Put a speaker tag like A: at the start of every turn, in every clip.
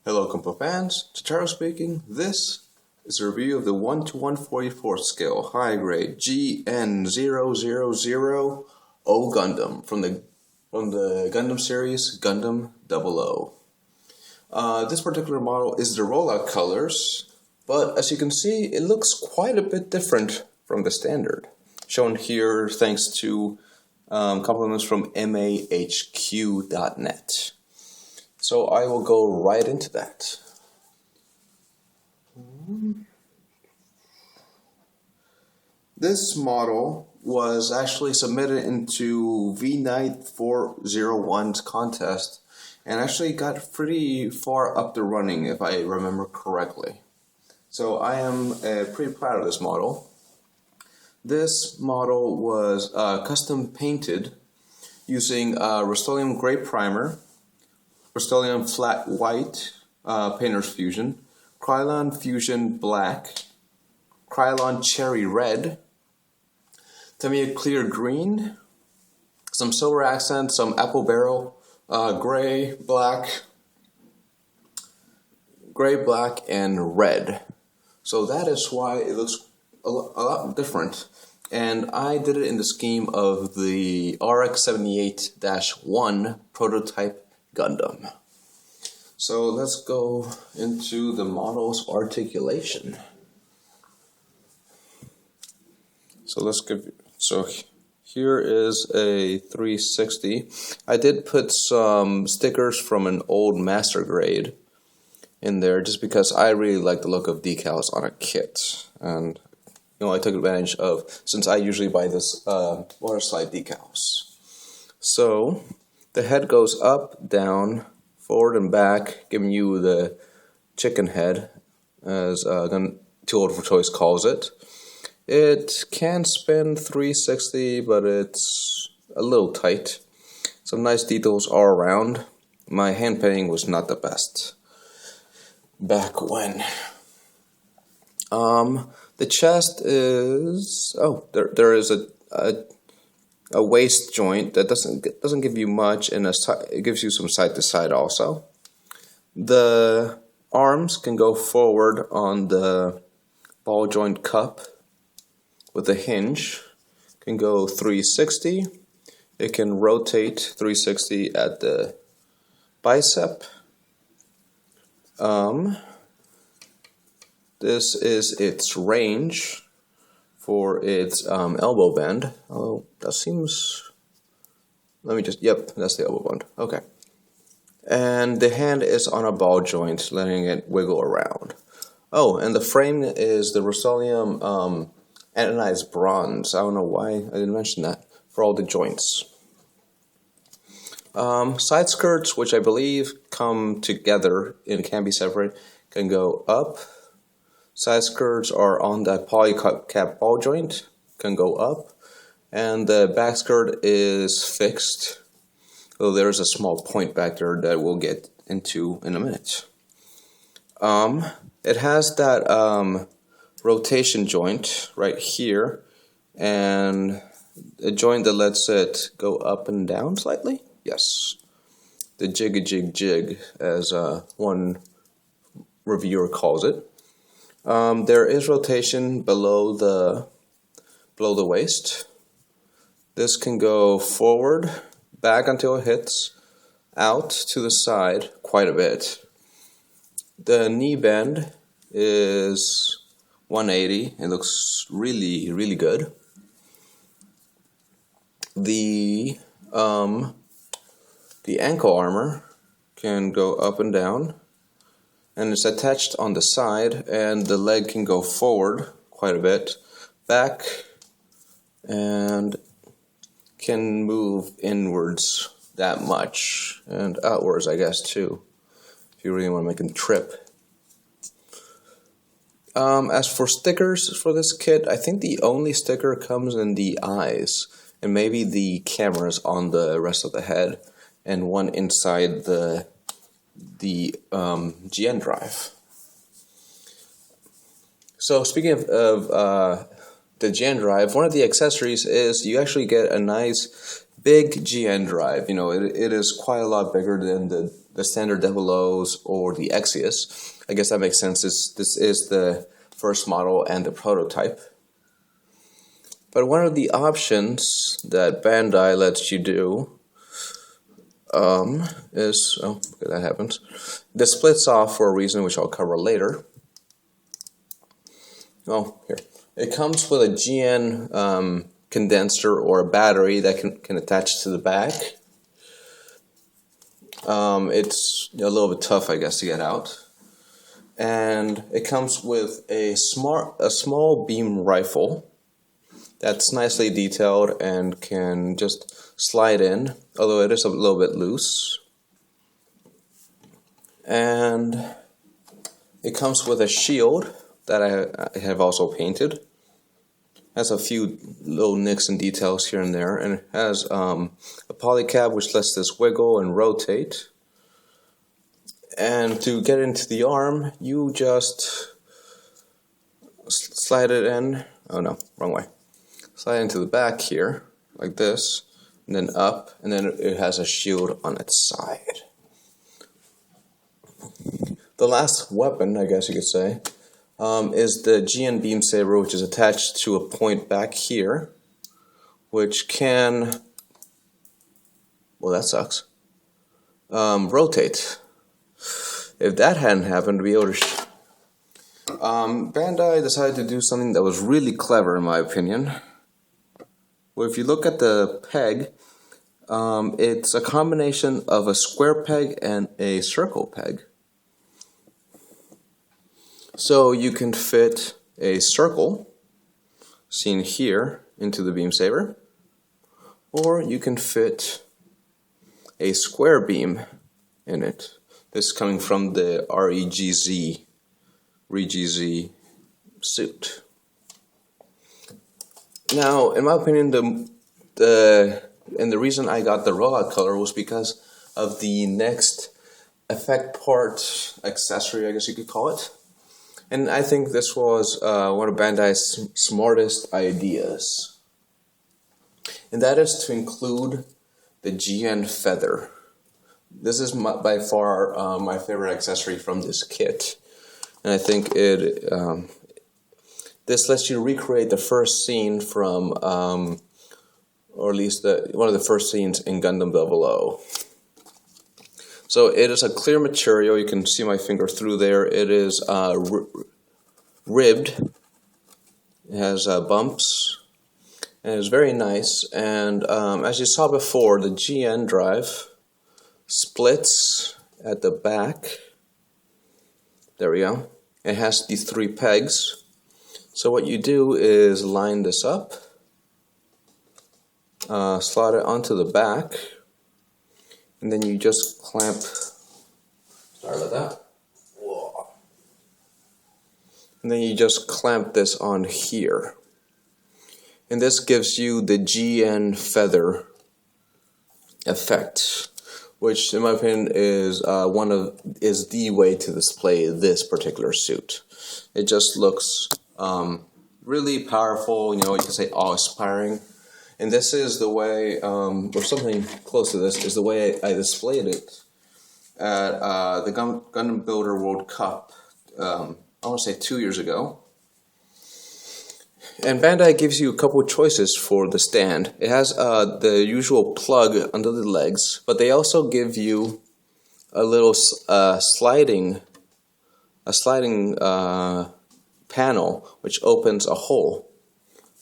A: Hello Compo fans, Totaro speaking. This is a review of the 1 to 144 scale high grade GN-000 O Gundam from the Gundam series Gundam 00. This particular model is the rollout colors, but as you can see it looks quite a bit different from the standard. Shown here thanks to compliments from mahq.net. So I will go right into that. This model was actually submitted into VKnight 401's contest and actually got pretty far up the running, if I remember correctly. So I am pretty proud of this model. This model was custom painted using Rustoleum gray primer, Rustoleum flat white, Painter's Fusion, Krylon Fusion black, Krylon cherry red, Tamiya clear green, some silver accent, some apple barrel, gray, black, and red. So that is why it looks a lot different. And I did it in the scheme of the RX-78-1 Prototype Gundam. So let's go into the model's articulation. So here is a 360. I did put some stickers from an old master grade in there just because I really like the look of decals on a kit, and I took advantage of, since I usually buy this water slide decals. So the head goes up, down, forward and back, giving you the chicken head, as Too Old for Toys calls it. It can spin 360, but it's a little tight. Some nice details all around. My hand painting was not the best back when. The chest is there is a waist joint that doesn't give you much, and it gives you some side to side also. The arms can go forward on the ball joint cup with a hinge. Can go 360. It can rotate 360 at the bicep. This is its range for its elbow bend. Oh, that seems... Yep, that's the elbow bend. Okay. And the hand is on a ball joint, letting it wiggle around. Oh, and the frame is the Rustoleum anodized bronze. I don't know why I didn't mention that, for all the joints. Side skirts, which I believe come together and can be separate, can go up. Side skirts are on that polycap ball joint, can go up, and the back skirt is fixed, though there's a small point back there that we'll get into in a minute. It has that rotation joint right here, and a joint that lets it go up and down slightly. Yes, the jig, as one reviewer calls it. There is rotation below the waist. This can go forward, back until it hits, out to the side quite a bit. The knee bend is 180. It looks really, really good. The ankle armor can go up and down, and it's attached on the side, and the leg can go forward quite a bit, back, and can move inwards that much, and outwards I guess too, if you really want to make a trip. As for stickers for this kit, I think the only sticker comes in the eyes, and maybe the cameras on the rest of the head, and one inside the GN drive. So speaking of the GN drive, one of the accessories is you actually get a nice big GN drive. It is quite a lot bigger than the the standard 00s or the Exyus. I guess that makes sense. This is the first model and the prototype. But one of the options that Bandai lets you do is, oh, that happens. This splits off for a reason which I'll cover later. Oh, here. It comes with a GN condenser or a battery that can attach to the back. It's a little bit tough, I guess, to get out. And it comes with a small beam rifle that's nicely detailed and can just slide in, although it is a little bit loose. And it comes with a shield that I have also painted. It has a few little nicks and details here and there, and it has a polycab which lets this wiggle and rotate. And to get into the arm, you just slide it in. Oh no, wrong way. Slide into the back here, like this, and then up, and then it has a shield on its side. The last weapon, I guess you could say, is the GN Beam Saber, which is attached to a point back here, which can, well, that sucks, rotate. If that hadn't happened, to be able to Bandai decided to do something that was really clever, in my opinion. Well, if you look at the peg, it's a combination of a square peg and a circle peg. So you can fit a circle, seen here, into the Beam Saber, or you can fit a square beam in it. This is coming from the REGZ suit. Now, in my opinion, the reason I got the rollout color was because of the next effect part accessory, I guess you could call it. And I think this was one of Bandai's smartest ideas. And that is to include the GN feather. This is by far my favorite accessory from this kit. And I think this lets you recreate the first scene from, or at least one of the first scenes in Gundam 00. So it is a clear material. You can see my finger through there. It is ribbed. It has bumps. And it's very nice. And as you saw before, the GN drive splits at the back. There we go. It has these 3 pegs. So what you do is line this up, slot it onto the back, and then you just clamp. Sorry about that. Whoa. And then you just clamp this on here. And this gives you the GN feather effect, which in my opinion is the way to display this particular suit. It just looks really powerful, you know, you can say awe-inspiring. And this is the way, or something close to this, is the way I displayed it at the Gundam Builder World Cup, I want to say 2 years ago. And Bandai gives you a couple of choices for the stand. It has the usual plug under the legs, but they also give you a little sliding panel which opens a hole,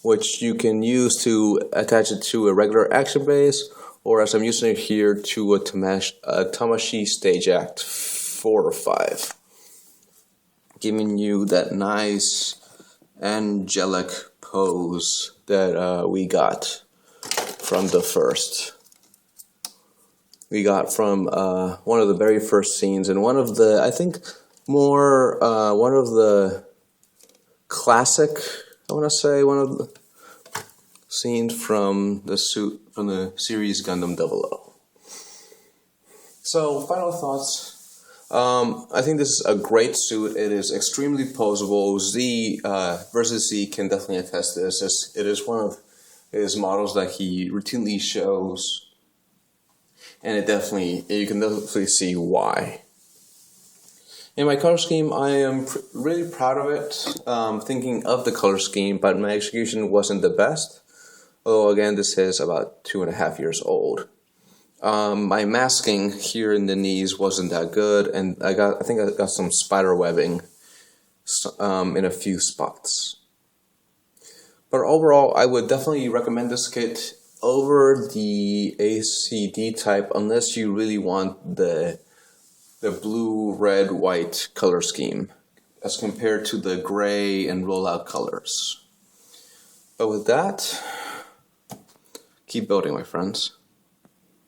A: which you can use to attach it to a regular action base, or as I'm using it here, to a Tamashii Stage Act 4 or 5, giving you that nice angelic pose that we got from the first. We got from one of the very first scenes, and one of the, I think, one of the classic, I want to say, one of the scenes from the series Gundam 00. So, final thoughts. I think this is a great suit. It is extremely posable. Versus Z can definitely attest to this. It is one of his models that he routinely shows. and you can definitely see why. In my color scheme, I am really proud of it, thinking of the color scheme, but my execution wasn't the best. Although again, this is about 2.5 years old. My masking here in the knees wasn't that good, and I think I got some spider webbing in a few spots. But overall, I would definitely recommend this kit over the ACD type unless you really want the blue, red, white color scheme as compared to the gray and rollout colors. But with that, keep building, my friends.